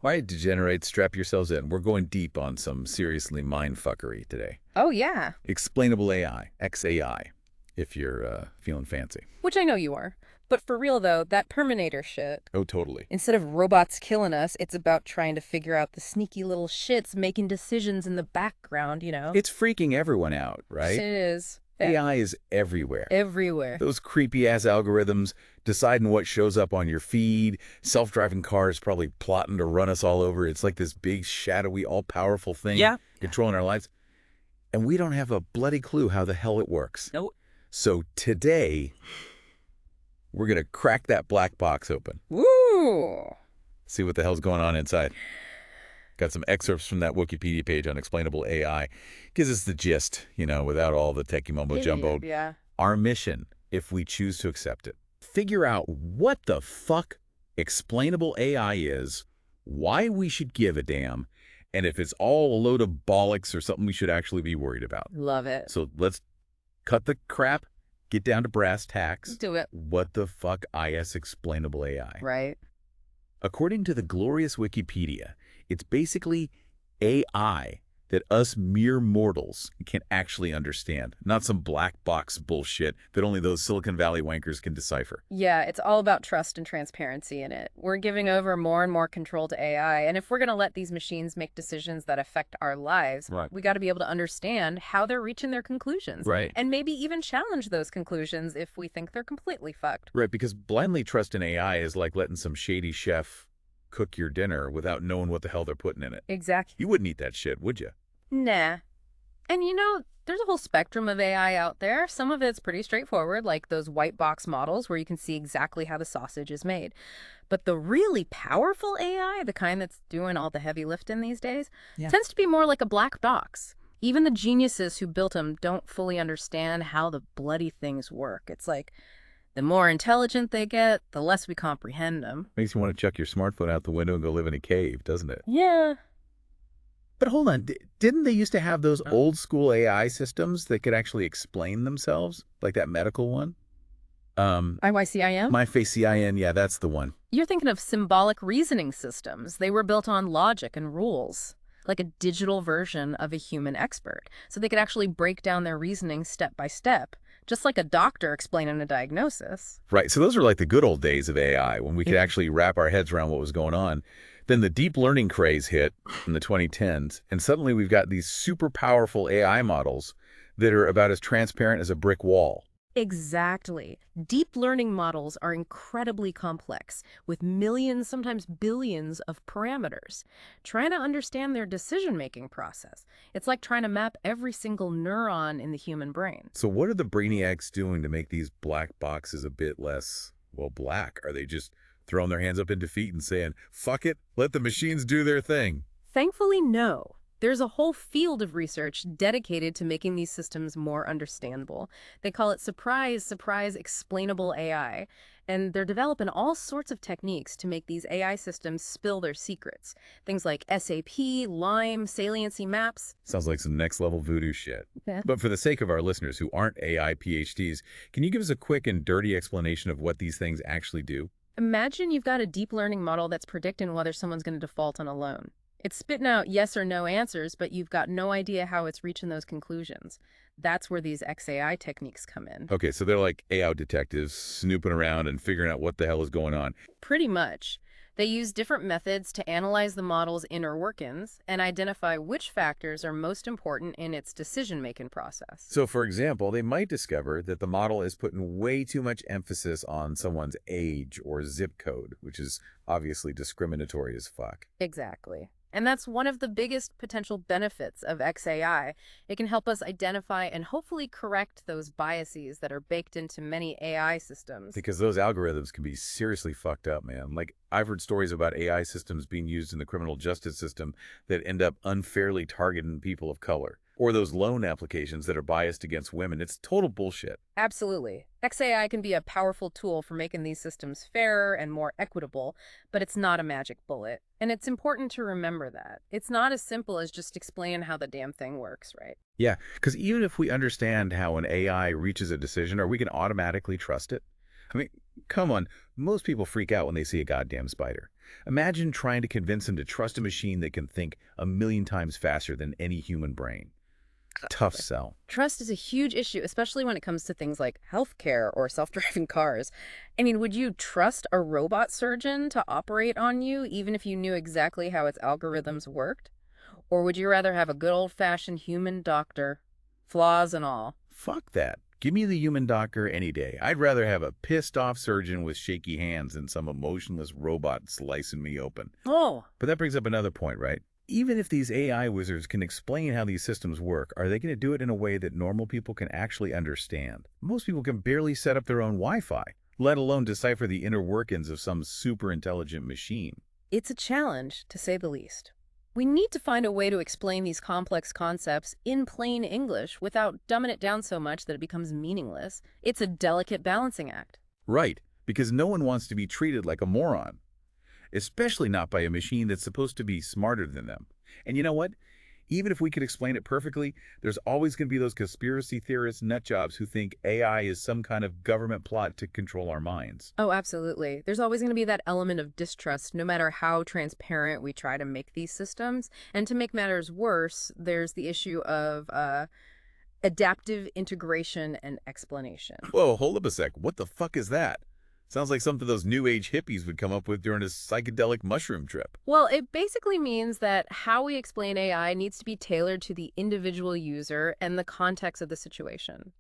All right, degenerates, strap yourselves in. We're going deep on some seriously mind-fuckery today. Oh, yeah. Explainable AI, XAI, if you're feeling fancy. Which I know you are. But for real, though, that Terminator shit. Oh, totally. Instead of robots killing us, it's about trying to figure out the sneaky little shits making decisions in the background, you know? It's freaking everyone out, It right? is. AI is everywhere. Everywhere. Those creepy-ass algorithms deciding what shows up on your feed, self-driving cars probably plotting to run us all over. It's like this big, shadowy, all-powerful thing controlling our lives. And we don't have a bloody clue how the hell it works. Nope. So today, we're going to crack that black box open. Woo! See what the hell's going on inside. Got some excerpts from that Wikipedia page on Explainable AI. Gives us the gist, you know, without all the techie mumbo-jumbo. Yeah. Our mission, if we choose to accept it, figure out what the fuck explainable AI is, why we should give a damn, and if it's all a load of bollocks or something we should actually be worried about. Love it. So let's cut the crap, get down to brass tacks. Do it. What the fuck is explainable AI? Right. According to the glorious Wikipedia, it's basically AI that us mere mortals can actually understand, not some black box bullshit that only those Silicon Valley wankers can decipher. Yeah, it's all about trust and transparency in it. We're giving over more and more control to AI, and if we're going to let these machines make decisions that affect our lives, we got to be able to understand how they're reaching their conclusions. Right. And maybe even challenge those conclusions if we think they're completely fucked. Right, because blindly trusting AI is like letting some shady chef cook your dinner without knowing what the hell they're putting in it. Exactly. You wouldn't eat that shit, would you? Nah. And you know, there's a whole spectrum of AI out there. Some of it's pretty straightforward, like those white box models where you can see exactly how the sausage is made. But the really powerful AI, the kind that's doing all the heavy lifting these days, tends to be more like a black box. Even the geniuses who built them don't fully understand how the bloody things work. It's like the more intelligent they get, the less we comprehend them. Makes you want to chuck your smartphone out the window and go live in a cave, doesn't it? Yeah. But hold on, didn't they used to have those old school AI systems that could actually explain themselves? Like that medical one? IYCIM? MyFaceCIN, yeah, that's the one. You're thinking of symbolic reasoning systems. They were built on logic and rules, like a digital version of a human expert. So they could actually break down their reasoning step by step, just like a doctor explaining a diagnosis. Right, so those are like the good old days of AI, when we could actually wrap our heads around what was going on. Then the deep learning craze hit in the 2010s, and suddenly we've got these super powerful AI models that are about as transparent as a brick wall. Exactly. Deep learning models are incredibly complex, with millions, sometimes billions of parameters. Trying to understand their decision-making process, it's like trying to map every single neuron in the human brain. So what are the brainiacs doing to make these black boxes a bit less, well, black? Are they just throwing their hands up in defeat and saying, fuck it, let the machines do their thing? Thankfully, no. There's a whole field of research dedicated to making these systems more understandable. They call it surprise explainable AI, and they're developing all sorts of techniques to make these AI systems spill their secrets. Things like SAP, LIME, saliency maps. Sounds like some next-level voodoo shit. Yeah. But for the sake of our listeners who aren't AI PhDs, can you give us a quick and dirty explanation of what these things actually do? Imagine you've got a deep learning model that's predicting whether someone's going to default on a loan. It's spitting out yes or no answers, but you've got no idea how it's reaching those conclusions. That's where these XAI techniques come in. Okay, so they're like AI detectives snooping around and figuring out what the hell is going on. Pretty much. They use different methods to analyze the model's inner workings and identify which factors are most important in its decision-making process. So, for example, they might discover that the model is putting way too much emphasis on someone's age or zip code, which is obviously discriminatory as fuck. Exactly. And that's one of the biggest potential benefits of XAI. It can help us identify and hopefully correct those biases that are baked into many AI systems. Because those algorithms can be seriously fucked up, man. Like, I've heard stories about AI systems being used in the criminal justice system that end up unfairly targeting people of color. Or those loan applications that are biased against women. It's total bullshit. Absolutely. XAI can be a powerful tool for making these systems fairer and more equitable, but it's not a magic bullet. And it's important to remember that. It's not as simple as just explaining how the damn thing works, right? Yeah, because even if we understand how an AI reaches a decision, or we can automatically trust it. I mean, come on, most people freak out when they see a goddamn spider. Imagine trying to convince them to trust a machine that can think a million times faster than any human brain. Tough sell. Trust is a huge issue, especially when it comes to things like healthcare or self-driving cars. I mean, would you trust a robot surgeon to operate on you, even if you knew exactly how its algorithms worked? Or would you rather have a good old-fashioned human doctor, flaws and all? Fuck that. Give me the human doctor any day. I'd rather have a pissed-off surgeon with shaky hands than some emotionless robot slicing me open. Oh. But that brings up another point, right? Even if these AI wizards can explain how these systems work, are they going to do it in a way that normal people can actually understand? Most people can barely set up their own Wi-Fi, let alone decipher the inner workings of some super intelligent machine. It's a challenge, to say the least. We need to find a way to explain these complex concepts in plain English without dumbing it down so much that it becomes meaningless. It's a delicate balancing act. Right, because no one wants to be treated like a moron. Especially not by a machine that's supposed to be smarter than them. And you know what? Even if we could explain it perfectly, there's always going to be those conspiracy theorist nutjobs who think AI is some kind of government plot to control our minds. Oh, absolutely. There's always going to be that element of distrust, no matter how transparent we try to make these systems. And to make matters worse, there's the issue of adaptive integration and explanation. Whoa, hold up a sec. What the fuck is that? Sounds like something those new age hippies would come up with during a psychedelic mushroom trip. Well, it basically means that how we explain AI needs to be tailored to the individual user and the context of the situation.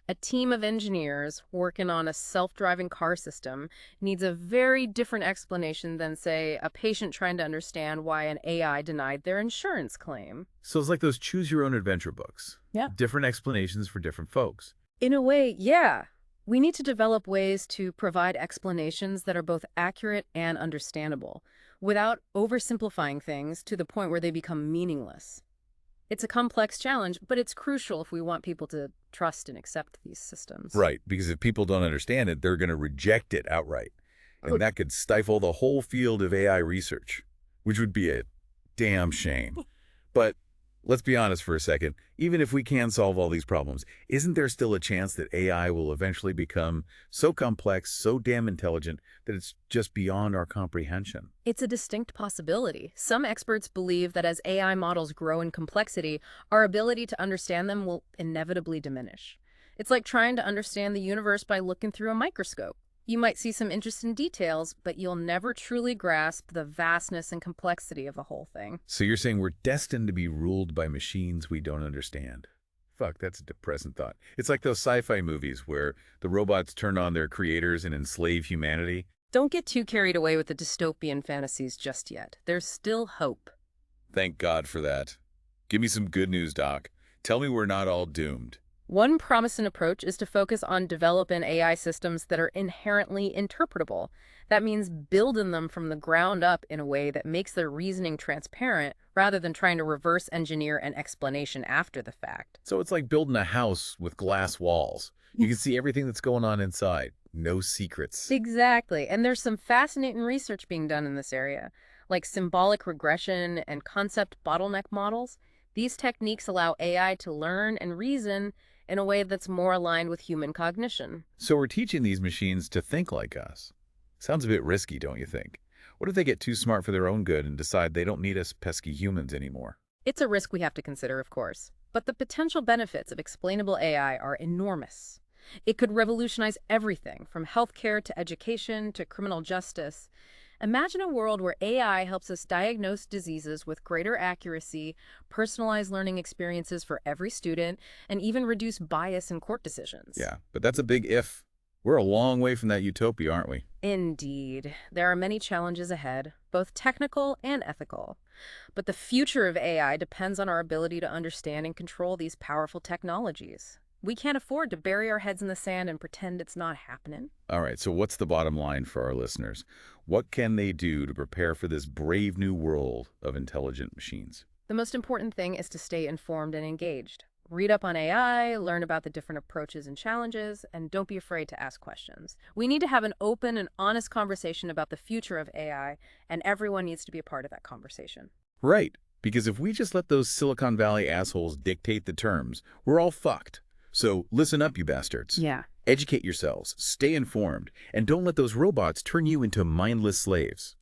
A team of engineers working on a self-driving car system needs a very different explanation than, say, a patient trying to understand why an AI denied their insurance claim. So it's like those choose-your-own-adventure books. Yeah. Different explanations for different folks. In a way, yeah. We need to develop ways to provide explanations that are both accurate and understandable, without oversimplifying things to the point where they become meaningless. It's a complex challenge, but it's crucial if we want people to trust and accept these systems. Right, because if people don't understand it, they're going to reject it outright. And that could stifle the whole field of AI research, which would be a damn shame. But let's be honest for a second. Even if we can solve all these problems, isn't there still a chance that AI will eventually become so complex, so damn intelligent, that it's just beyond our comprehension? It's a distinct possibility. Some experts believe that as AI models grow in complexity, our ability to understand them will inevitably diminish. It's like trying to understand the universe by looking through a microscope. You might see some interesting details, but you'll never truly grasp the vastness and complexity of the whole thing. So you're saying we're destined to be ruled by machines we don't understand? Fuck, that's a depressing thought. It's like those sci-fi movies where the robots turn on their creators and enslave humanity. Don't get too carried away with the dystopian fantasies just yet. There's still hope. Thank God for that. Give me some good news, Doc. Tell me we're not all doomed. One promising approach is to focus on developing AI systems that are inherently interpretable. That means building them from the ground up in a way that makes their reasoning transparent rather than trying to reverse engineer an explanation after the fact. So it's like building a house with glass walls. You can see everything that's going on inside. No secrets. Exactly. And there's some fascinating research being done in this area, like symbolic regression and concept bottleneck models. These techniques allow AI to learn and reason in a way that's more aligned with human cognition. So we're teaching these machines to think like us. Sounds a bit risky, don't you think? What if they get too smart for their own good and decide they don't need us pesky humans anymore? It's a risk we have to consider, of course. But the potential benefits of explainable AI are enormous. It could revolutionize everything from healthcare to education to criminal justice. Imagine a world where AI helps us diagnose diseases with greater accuracy, personalize learning experiences for every student, and even reduce bias in court decisions. Yeah, but that's a big if. We're a long way from that utopia, aren't we? Indeed. There are many challenges ahead, both technical and ethical. But the future of AI depends on our ability to understand and control these powerful technologies. We can't afford to bury our heads in the sand and pretend it's not happening. All right, so what's the bottom line for our listeners? What can they do to prepare for this brave new world of intelligent machines? The most important thing is to stay informed and engaged. Read up on AI, learn about the different approaches and challenges, and don't be afraid to ask questions. We need to have an open and honest conversation about the future of AI, and everyone needs to be a part of that conversation. Right, because if we just let those Silicon Valley assholes dictate the terms, we're all fucked. So listen up, you bastards. Yeah. Educate yourselves, stay informed, and don't let those robots turn you into mindless slaves.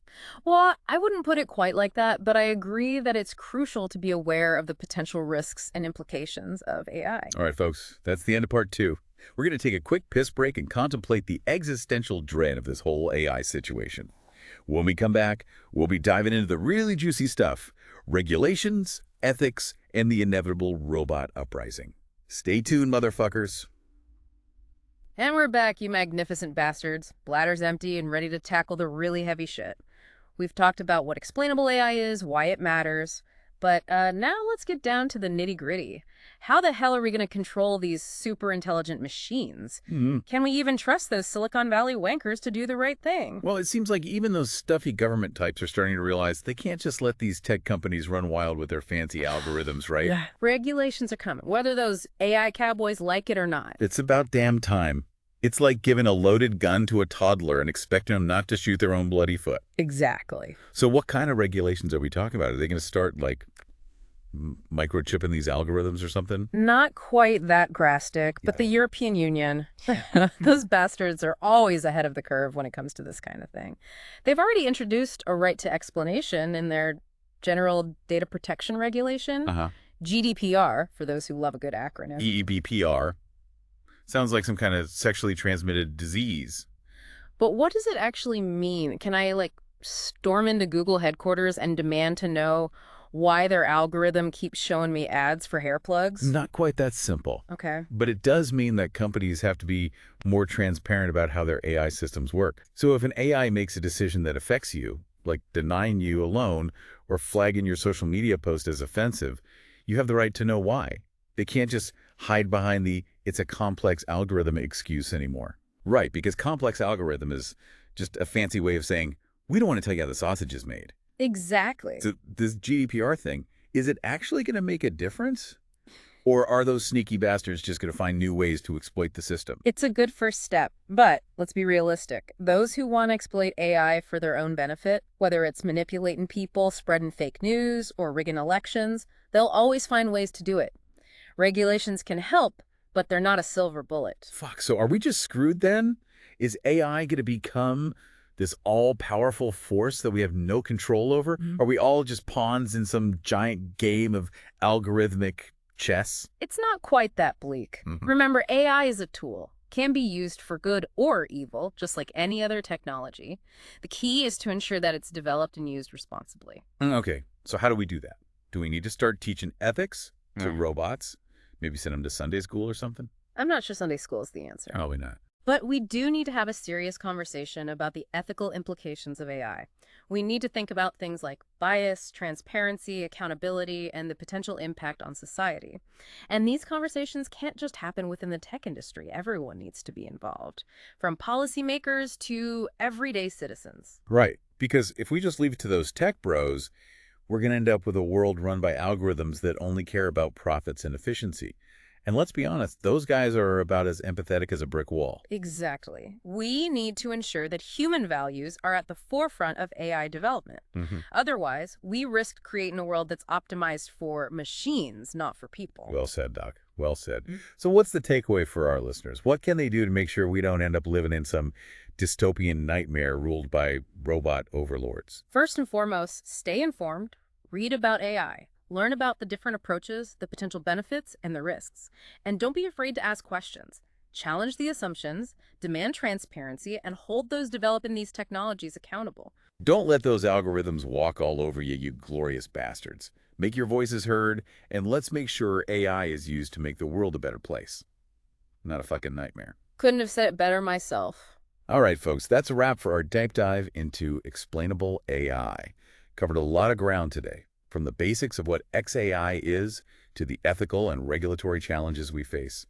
Well, I wouldn't put it quite like that, but I agree that it's crucial to be aware of the potential risks and implications of AI. All right, folks, that's the end of part 2. We're going to take a quick piss break and contemplate the existential dread of this whole AI situation. When we come back, we'll be diving into the really juicy stuff: regulations, ethics, and the inevitable robot uprising. Stay tuned, motherfuckers. And we're back, you magnificent bastards. Bladder's empty and ready to tackle the really heavy shit. We've talked about what explainable AI is, why it matters, but now let's get down to the nitty-gritty. How the hell are we going to control these super intelligent machines? Can we even trust those Silicon Valley wankers to do the right thing? Well, it seems like even those stuffy government types are starting to realize they can't just let these tech companies run wild with their fancy algorithms, right? Yeah. Regulations are coming, whether those AI cowboys like it or not. It's about damn time. It's like giving a loaded gun to a toddler and expecting them not to shoot their own bloody foot. Exactly. So what kind of regulations are we talking about? Are they going to start, like, microchipping these algorithms or something? Not quite that drastic, but the European Union, those bastards are always ahead of the curve when it comes to this kind of thing. They've already introduced a right to explanation in their General Data Protection Regulation, GDPR, for those who love a good acronym. EEBPR. Sounds like some kind of sexually transmitted disease. But what does it actually mean? Can I, like, storm into Google headquarters and demand to know why their algorithm keeps showing me ads for hair plugs? Not quite that simple. Okay. But it does mean that companies have to be more transparent about how their AI systems work. So if an AI makes a decision that affects you, like denying you a loan or flagging your social media post as offensive, you have the right to know why. They can't just hide behind the "it's a complex algorithm" excuse anymore. Right, because complex algorithm is just a fancy way of saying, we don't want to tell you how the sausage is made. Exactly. So this GDPR thing, is it actually going to make a difference? Or are those sneaky bastards just going to find new ways to exploit the system? It's a good first step, but let's be realistic. Those who want to exploit AI for their own benefit, whether it's manipulating people, spreading fake news, or rigging elections, they'll always find ways to do it. Regulations can help, but they're not a silver bullet. Fuck, so are we just screwed then? Is AI going to become this all-powerful force that we have no control over? Are we all just pawns in some giant game of algorithmic chess? It's not quite that bleak. Remember, AI is a tool, can be used for good or evil, just like any other technology. The key is to ensure that it's developed and used responsibly. Okay, so how do we do that? Do we need to start teaching ethics to robots? Maybe send them to Sunday school or something? I'm not sure Sunday school is the answer. Probably not. But we do need to have a serious conversation about the ethical implications of AI. We need to think about things like bias, transparency, accountability, and the potential impact on society. And these conversations can't just happen within the tech industry. Everyone needs to be involved, from policymakers to everyday citizens. Right, because if we just leave it to those tech bros, we're going to end up with a world run by algorithms that only care about profits and efficiency. And let's be honest, those guys are about as empathetic as a brick wall. Exactly. We need to ensure that human values are at the forefront of AI development. Otherwise, we risk creating a world that's optimized for machines, not for people. Well said, Doc. Well said. So what's the takeaway for our listeners? What can they do to make sure we don't end up living in some dystopian nightmare ruled by robot overlords? First and foremost, stay informed, read about AI. Learn about the different approaches, the potential benefits, and the risks. And don't be afraid to ask questions. Challenge the assumptions, demand transparency, and hold those developing these technologies accountable. Don't let those algorithms walk all over you, you glorious bastards. Make your voices heard, and let's make sure AI is used to make the world a better place. Not a fucking nightmare. Couldn't have said it better myself. All right, folks, that's a wrap for our deep dive into explainable AI. Covered a lot of ground today, from the basics of what XAI is to the ethical and regulatory challenges we face.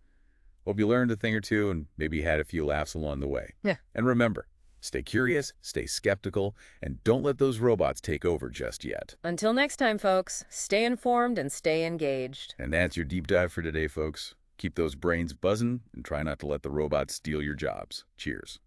Hope you learned a thing or two and maybe had a few laughs along the way. Yeah. And remember, stay curious, stay skeptical, and don't let those robots take over just yet. Until next time, folks, stay informed and stay engaged. And that's your deep dive for today, folks. Keep those brains buzzing and try not to let the robots steal your jobs. Cheers.